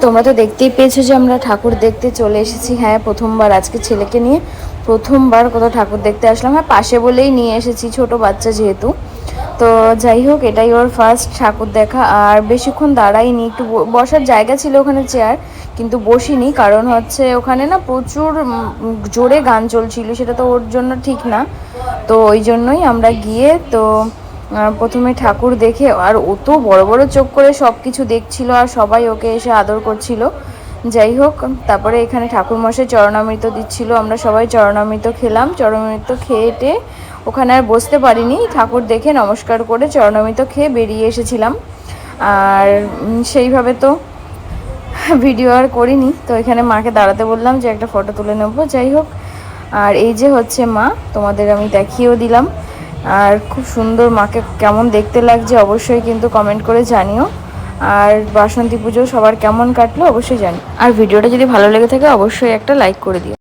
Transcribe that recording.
তোমরা তো দেখতেই পেয়েছো যে আমরা ঠাকুর দেখতে চলে এসেছি। হ্যাঁ, প্রথমবার আজকে ছেলেকে নিয়ে প্রথমবার কোথাও ঠাকুর দেখতে আসলাম। হ্যাঁ, পাশে বলেই নিয়ে এসেছি, ছোট বাচ্চা যেহেতু। তো যাই হোক, এটাই ওর ফার্স্ট ঠাকুর দেখা। আর বেশিক্ষণ দাঁড়াইনি, একটু বসার জায়গা ছিল ওখানে, চেয়ার, কিন্তু বসিনি। কারণ হচ্ছে ওখানে না প্রচুর জোরে গান চলছিল, সেটা তো ওর জন্য ঠিক না। তো ওই জন্যই আমরা গিয়ে তো প্রথমে ঠাকুর দেখে, আর অত বড় বড় চোখ করে সব কিছু দেখছিল, আর সবাই ওকে এসে আদর করছিল। যাই হোক, তারপরে এখানে ঠাকুরমশাই চরণামৃত দিচ্ছিল, আমরা সবাই চরণামৃত খেলাম। চরণামৃত খেয়ে ওখানে আর বসতে পারিনি, ঠাকুর দেখে নমস্কার করে চরণামৃত খেয়ে বেরিয়ে এসেছিলাম। আর সেইভাবে তো ভিডিও আর করিনি। তো এখানে মাকে দাঁড়াতে বললাম যে একটা ফটো তুলে নেবো। যাই হোক, আর এই যে হচ্ছে মা, তোমাদের আমি দেখিয়েও দিলাম। আর খুব সুন্দর, মাকে কেমন দেখতে লাগছে অবশ্যই কিন্তু কমেন্ট করে জানিও। আর বাসন্তী পুজো সবার কেমন কাটলো অবশ্যই জানি। আর ভিডিওটা যদি ভালো লেগে থাকে অবশ্যই একটা লাইক করে দিও।